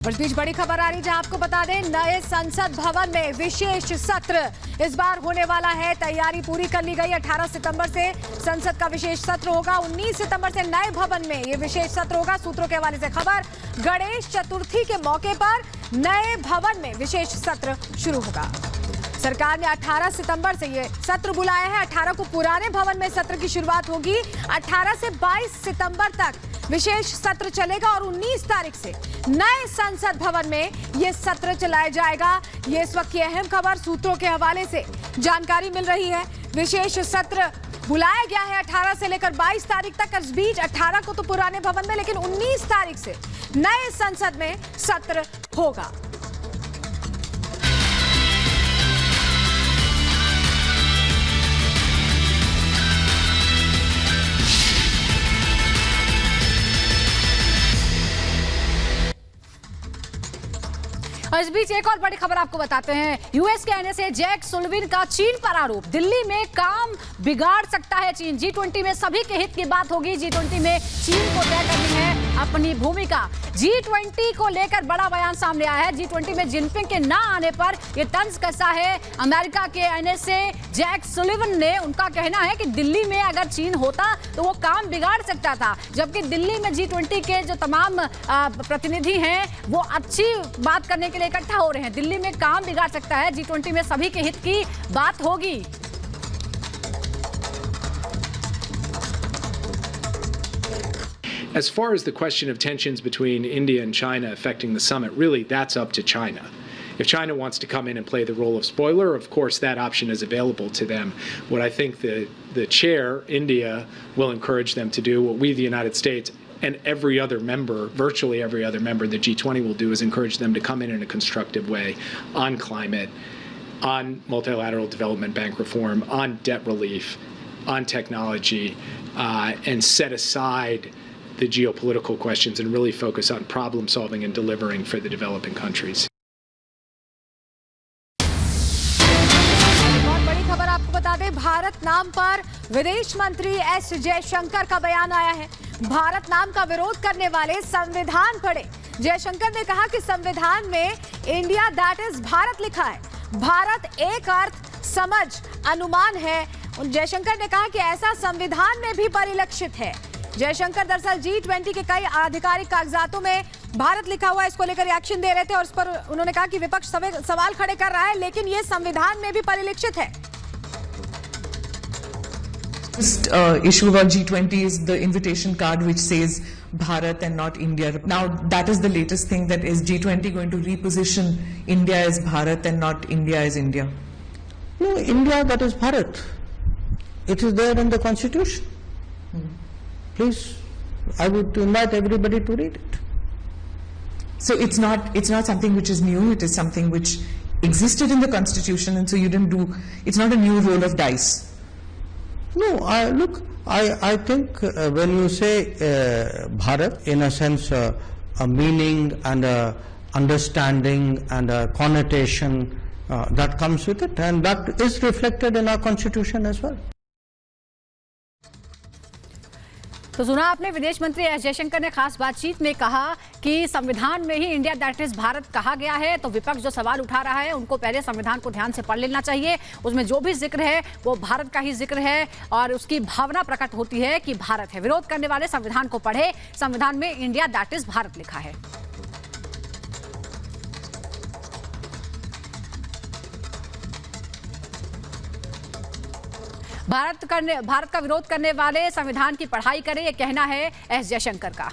इस बीच बड़ी खबर आ रही जहां आपको बता दें नए संसद भवन में विशेष सत्र इस बार होने वाला है। तैयारी पूरी कर ली गई। 18 सितंबर से संसद का विशेष सत्र होगा। 19 सितंबर से नए भवन में ये विशेष सत्र होगा। सूत्रों के हवाले से खबर, गणेश चतुर्थी के मौके पर नए भवन में विशेष सत्र शुरू होगा। सरकार ने 18 सितंबर से ये सत्र बुलाया है। 18 को पुराने भवन में सत्र की शुरुआत होगी। 18 से 22 सितंबर तक विशेष सत्र चलेगा और 19 तारीख से नए संसद भवन में ये सत्र चलाया जाएगा। ये इस वक्त की अहम खबर सूत्रों के हवाले से जानकारी मिल रही है। विशेष सत्र बुलाया गया है 18 से लेकर 22 तारीख तक। इस बीच 18 को तो पुराने भवन में, लेकिन 19 तारीख से नए संसद में सत्र होगा। और इस बीच एक और बड़ी खबर आपको बताते हैं। यूएस के एनएसए जैक सुलिवन का चीन पर आरोप। दिल्ली में काम बिगाड़ सकता है चीन। G20 में सभी के हित की बात होगी। G20 में चीन को तय करनी है अपनी भूमिका। G20 को लेकर बड़ा बयान सामने आया है। G20 में जिनपिंग के ना आने पर यह तंज कसा है अमेरिका के एनएसए जैक सुलिवन ने। उनका कहना है कि दिल्ली में अगर चीन होता तो वो काम बिगाड़ सकता था, जबकि दिल्ली में G20 के जो तमाम प्रतिनिधि हैं वो अच्छी बात करने के लिए इकट्ठा हो रहे हैं। दिल्ली में काम बिगाड़ सकता है। G20 में सभी के हित की बात होगी। As far as the question of tensions between India and China affecting the summit, really that's up to China. If China wants to come in and play the role of spoiler, of course that option is available to them. What I think the chair, India, will encourage them to do, what we, the United States, and every other member, virtually every other member of the G20 will do, is encourage them to come in a constructive way on climate, on multilateral development bank reform, on debt relief, on technology, and set aside the geopolitical questions and really focus on problem solving and delivering for the developing countries. बहुत बड़ी खबर आपको बता दें, भारत नाम पर विदेश मंत्री एस जयशंकर का बयान आया है। भारत नाम का विरोध करने वाले संविधान पढ़े। जयशंकर ने कहा कि संविधान में इंडिया दैट इज भारत लिखा है। भारत एक अर्थ, समझ, अनुमान है। जयशंकर ने कहा कि ऐसा संविधान में भी परिलक्षित है। जयशंकर दरअसल G20 के कई आधिकारिक कागजातों में भारत लिखा हुआ है, इसको लेकर रिएक्शन दे रहे थे और इस पर उन्होंने कहा कि विपक्ष सवाल खड़े कर रहा है, लेकिन ये संविधान में भी परिलक्षित है। Issue about G20 is the invitation card which says Bharat and not India. Now that is the latest thing, that is G20 going to reposition India as Bharat and not India as India? No, India that is Bharat. It is there in the constitution. Please, I would invite everybody to read it. So it's not something which is new. It is something which existed in the constitution, and so you didn't do. It's not a new roll of dice. No, I think when you say Bharat, in a sense, a meaning and a understanding and a connotation that comes with it, and that is reflected in our constitution as well. तो सुना आपने, विदेश मंत्री S Jaishankar ने खास बातचीत में कहा कि संविधान में ही इंडिया दैट इज भारत कहा गया है। तो विपक्ष जो सवाल उठा रहा है उनको पहले संविधान को ध्यान से पढ़ लेना चाहिए। उसमें जो भी जिक्र है वो भारत का ही जिक्र है और उसकी भावना प्रकट होती है कि भारत है। विरोध करने वाले संविधान को पढ़े। संविधान में इंडिया दैट इज भारत लिखा है। भारत का विरोध करने वाले संविधान की पढ़ाई करें, यह कहना है एस जयशंकर का।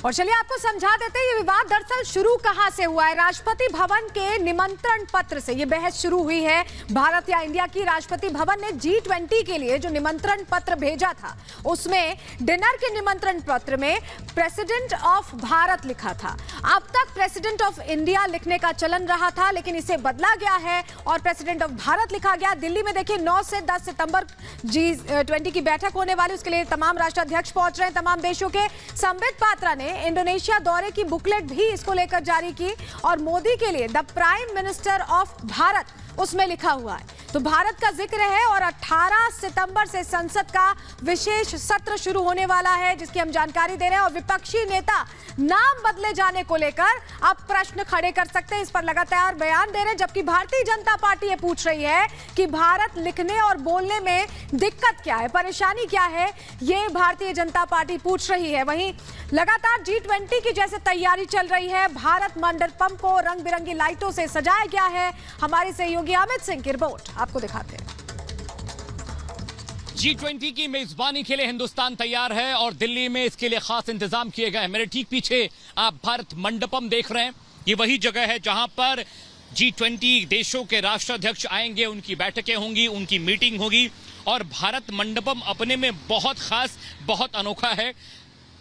और चलिए आपको समझा देते हैं ये विवाद दरअसल शुरू कहां से हुआ है। राष्ट्रपति भवन के निमंत्रण पत्र से ये बहस शुरू हुई है। भारत या इंडिया की राष्ट्रपति भवन ने G20 के लिए जो निमंत्रण पत्र भेजा था उसमें डिनर के निमंत्रण पत्र में प्रेसिडेंट ऑफ भारत लिखा था। अब तक प्रेसिडेंट ऑफ इंडिया लिखने का चलन रहा था, लेकिन इसे बदला गया है और प्रेसिडेंट ऑफ भारत लिखा गया। दिल्ली में देखिए 9 से 10 सितंबर G20 की बैठक होने वाली, उसके लिए तमाम राष्ट्राध्यक्ष पहुंच रहे हैं तमाम देशों के। संबित पात्रा ने इंडोनेशिया दौरे की बुकलेट भी इसको लेकर जारी की और मोदी के लिए the prime minister of Bharat उसमें लिखा हुआ है। तो भारत का जिक्र है और 18 सितंबर से संसद का विशेष सत्र शुरू होने वाला है, जिसकी हम जानकारी दे रहे हैं। और विपक्षी नेता नाम बदले जाने को लेकर अब प्रश्न खड़े कर सकते हैं, इस पर लगातार बयान दे रहे हैं। जबकि भारतीय जनता पार्टी ये पूछ रही है कि भारत लिखने और बोलने में दिक्कत क्या है, परेशानी क्या है, ये भारतीय जनता पार्टी पूछ रही है। वहीं लगातार G20 की जैसे तैयारी चल रही है, भारत मंडपम को रंग बिरंगी लाइटों से सजाया गया है। हमारे सहयोगी अमित सिंह की रिपोर्ट आपको दिखाते हैं। G20 की मेजबानी के लिए हिंदुस्तान तैयार है और दिल्ली में इसके लिए खास इंतजाम किए गए हैं। मेरे ठीक पीछे आप भारत मंडपम देख रहे हैं। ये वही जगह है जहां पर G20 देशों के राष्ट्राध्यक्ष आएंगे, उनकी बैठकें होंगी, उनकी मीटिंग होगी। और भारत मंडपम अपने में बहुत खास, बहुत अनोखा है।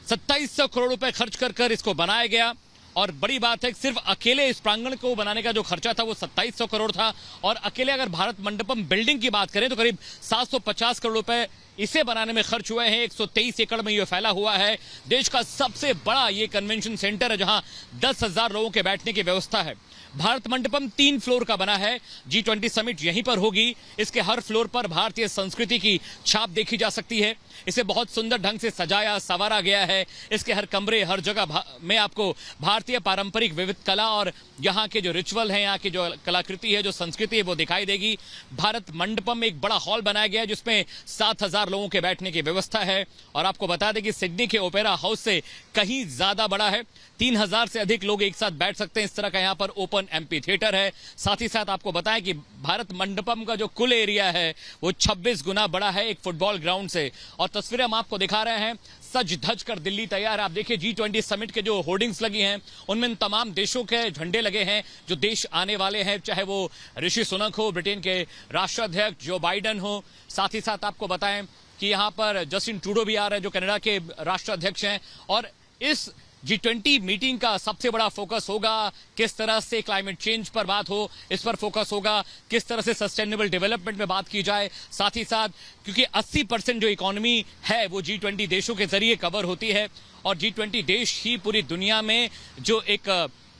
2700 करोड़ रुपए खर्च कर इसको बनाया गया। और बड़ी बात है कि सिर्फ अकेले इस प्रांगण को बनाने का जो खर्चा था वो 2700 करोड़ था। और अकेले अगर भारत मंडपम बिल्डिंग की बात करें तो करीब 750 करोड़ रुपए इसे बनाने में खर्च हुए हैं। 123 एकड़ में यह फैला हुआ है। देश का सबसे बड़ा ये कन्वेंशन सेंटर है जहां 10,000 लोगों के बैठने की व्यवस्था है। भारत मंडपम 3 फ्लोर का बना है। G20 समिट यहीं पर होगी। इसके हर फ्लोर पर भारतीय संस्कृति की छाप देखी जा सकती है। इसे बहुत सुंदर ढंग से सजाया संवारा गया है। इसके हर कमरे, हर जगह में आपको भारतीय पारंपरिक विविध कला और यहाँ के जो रिचुअल हैं, यहाँ की जो कलाकृति है, जो संस्कृति है, वो दिखाई देगी। भारत मंडपम में एक बड़ा हॉल बनाया गया है जिसमें 7,000 लोगों के बैठने की व्यवस्था है। और आपको बता दें कि सिडनी के ओपेरा हाउस से कहीं ज्यादा बड़ा है। 3,000 से अधिक लोग एक साथ बैठ सकते हैं। इस तरह का यहाँ पर ओपन एम्पी थिएटर है। साथ ही साथ आपको बताएं कि भारत मंडपम का जो कुल एरिया है वो 26 गुना बड़ा है एक फुटबॉल ग्राउंड से। और तस्वीरें हम आपको दिखा रहे हैं। सज धज कर दिल्ली तैयार है। आप देखिए G20 समिट के जो होर्डिंग्स लगी हैं उनमें तमाम देशों के झंडे लगे हैं जो देश आने वाले हैं, चाहे वो ऋषि सुनक हो, ब्रिटेन के राष्ट्राध्यक्ष जो बाइडेन हो। साथ ही साथ आपको बताएं कि यहाँ पर जस्टिन ट्रूडो भी आ रहे हैं जो कनाडा के राष्ट्राध्यक्ष हैं। और इस G20 मीटिंग का सबसे बड़ा फोकस होगा किस तरह से क्लाइमेट चेंज पर बात हो, इस पर फोकस होगा, किस तरह से सस्टेनेबल डेवलपमेंट में बात की जाए। साथ ही साथ क्योंकि 80% जो इकोनॉमी है वो G20 देशों के जरिए कवर होती है। और G20 देश ही पूरी दुनिया में जो एक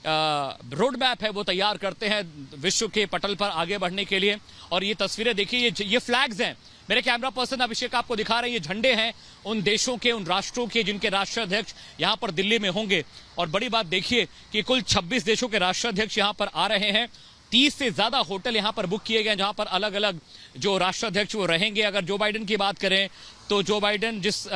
रोड मैप है वो तैयार करते हैं विश्व के पटल पर आगे बढ़ने के लिए। और ये तस्वीरें देखिए, ये फ्लैग्स हैं। मेरे कैमरा पर्सन अभिषेक आपको दिखा रहे हैं, ये झंडे हैं उन देशों के, उन राष्ट्रों के जिनके राष्ट्राध्यक्ष यहाँ पर दिल्ली में होंगे। और बड़ी बात देखिए कि कुल 26 देशों के राष्ट्राध्यक्ष यहाँ पर आ रहे हैं। 30 से ज्यादा होटल यहाँ पर बुक किए गए हैं जहाँ पर अलग अलग जो राष्ट्राध्यक्ष वो रहेंगे। अगर जो बाइडेन की बात करें तो जो बाइडेन जिस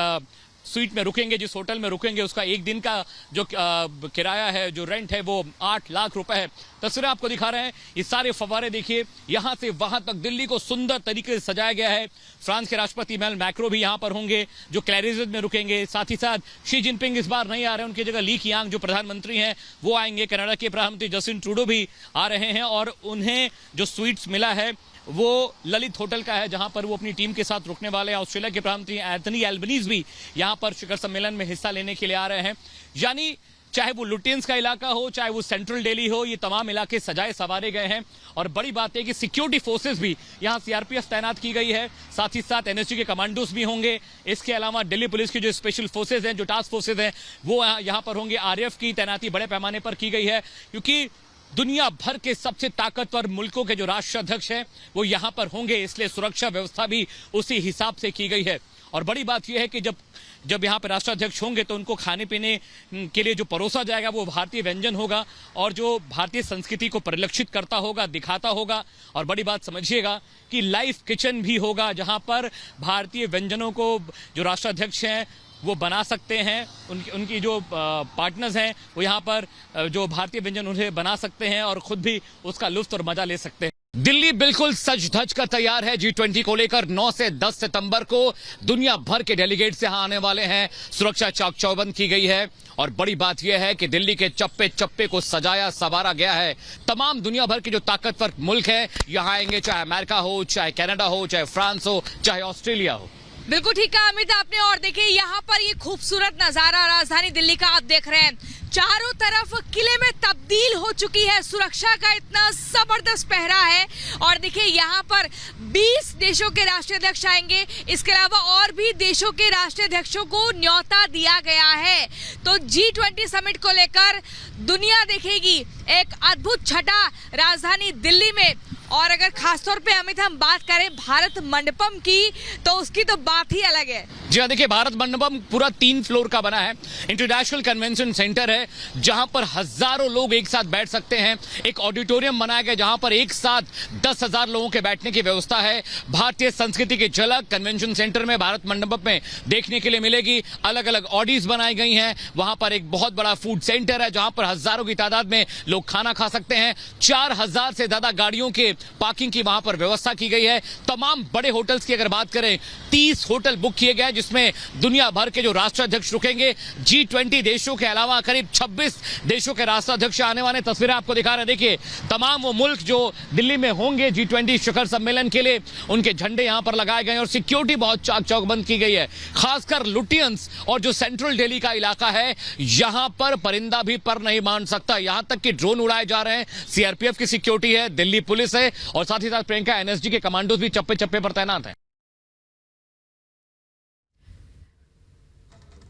स्वीट में रुकेंगे, जिस होटल में रुकेंगे, उसका एक दिन का जो किराया है, जो रेंट है, वो 8 लाख रुपए है। तस्वीरें आपको दिखा रहे हैं। ये सारे फव्वारे देखिए, यहाँ से वहां तक दिल्ली को सुंदर तरीके से सजाया गया है। फ्रांस के राष्ट्रपति इमैनुअल मैक्रों भी यहाँ पर होंगे जो क्लैरिजेट में रुकेंगे। साथ ही साथ शी जिनपिंग इस बार नहीं आ रहे हैं, उनकी जगह ली कियांग जो प्रधानमंत्री हैं वो आएंगे। कनाडा के प्रधानमंत्री जस्टिन ट्रूडो भी आ रहे हैं। और उन्हें जो स्वीट्स मिला है वो ललित होटल का है जहां पर वो अपनी टीम के साथ रुकने वाले हैं। ऑस्ट्रेलिया के प्रधानमंत्री एंथनी एल्बनीज भी यहां पर शिखर सम्मेलन में हिस्सा लेने के लिए आ रहे हैं। यानी चाहे वो लुटियंस का इलाका हो, चाहे वो सेंट्रल दिल्ली हो, ये तमाम इलाके सजाए संवारे गए हैं। और बड़ी बात है कि सिक्योरिटी फोर्सेस भी यहाँ CRPF तैनात की गई है। साथ ही साथ NSG के कमांडोज भी होंगे। इसके अलावा दिल्ली पुलिस की जो स्पेशल फोर्सेज हैं, जो टास्क फोर्सेज हैं, वो यहाँ पर होंगे। RAF की तैनाती बड़े पैमाने पर की गई है क्योंकि दुनिया भर के सबसे ताकतवर मुल्कों के जो राष्ट्राध्यक्ष हैं वो यहाँ पर होंगे, इसलिए सुरक्षा व्यवस्था भी उसी हिसाब से की गई है। और बड़ी बात यह है कि जब यहाँ पर राष्ट्राध्यक्ष होंगे तो उनको खाने पीने के लिए जो परोसा जाएगा वो भारतीय व्यंजन होगा और जो भारतीय संस्कृति को परिलक्षित करता होगा, दिखाता होगा। और बड़ी बात समझिएगा कि लाइव किचन भी होगा जहाँ पर भारतीय व्यंजनों को जो राष्ट्राध्यक्ष हैं वो बना सकते हैं। उनकी जो पार्टनर्स हैं वो यहाँ पर जो भारतीय व्यंजन उन्हें बना सकते हैं और खुद भी उसका लुत्फ और मजा ले सकते हैं। दिल्ली बिल्कुल सज धज कर तैयार है G20 को लेकर। 9 से 10 सितंबर को दुनिया भर के डेलीगेट्स यहाँ आने वाले हैं। सुरक्षा चाक चौबंद की गई है। और बड़ी बात यह है कि दिल्ली के चप्पे चप्पे को सजाया संवारा गया है। तमाम दुनिया भर के जो ताकतवर मुल्क है यहाँ आएंगे, चाहे अमेरिका हो, चाहे कनाडा हो, चाहे फ्रांस हो, चाहे ऑस्ट्रेलिया हो। बिल्कुल ठीक है अमित आपने। और देखिए यहाँ पर ये खूबसूरत नजारा राजधानी दिल्ली का आप देख रहे हैं। चारों तरफ किले में तब्दील हो चुकी है। सुरक्षा का इतना जबरदस्त पहरा है। और देखिए यहाँ पर 20 देशों के राष्ट्राध्यक्ष आएंगे। इसके अलावा और भी देशों के राष्ट्राध्यक्षों को न्योता दिया गया है। तो G20 समिट को लेकर दुनिया देखेगी एक अद्भुत छठा राजधानी दिल्ली में। और अगर खासतौर पे अमित हम बात करें भारत मंडपम की, तो उसकी तो बात ही अलग है। जी हाँ, देखिए भारत मंडपम पूरा 3 फ्लोर का बना है। इंटरनेशनल कन्वेंशन सेंटर है जहां पर हजारों लोग एक साथ बैठ सकते हैं। एक ऑडिटोरियम बनाया गया जहां पर एक साथ 10,000 लोगों के बैठने की व्यवस्था है। भारतीय संस्कृति की झलक कन्वेंशन सेंटर में, भारत मंडपम में देखने के लिए मिलेगी। अलग अलग ऑडीज बनाई गई हैं। वहां पर एक बहुत बड़ा फूड सेंटर है जहां पर हजारों की तादाद में लोग खाना खा सकते हैं। 4,000 से ज्यादा गाड़ियों के पार्किंग की वहां पर व्यवस्था की गई है। तमाम बड़े होटल्स की अगर बात करें, 30 होटल बुक किए गए जिसमें दुनिया भर के जो राष्ट्राध्यक्ष रुकेंगे। G20 देशों के अलावा करीब 26 देशों के राष्ट्राध्यक्ष आने वाले। तस्वीरें आपको दिखा रहे हैं, देखिए तमाम वो मुल्क जो दिल्ली में होंगे G20 शिखर सम्मेलन के लिए, उनके झंडे यहां पर लगाए गए और सिक्योरिटी बहुत चाक चौकबंद की गई है। खासकर लुटियंस और जो सेंट्रल दिल्ली का इलाका है, यहां पर परिंदा भी पर नहीं मान सकता। यहां तक कि ड्रोन उड़ाए जा रहे हैं। सीआरपीएफ की सिक्योरिटी है, दिल्ली पुलिस है और साथ ही साथ प्रियंका NSG के कमांडोज भी चप्पे चप्पे पर तैनात हैं।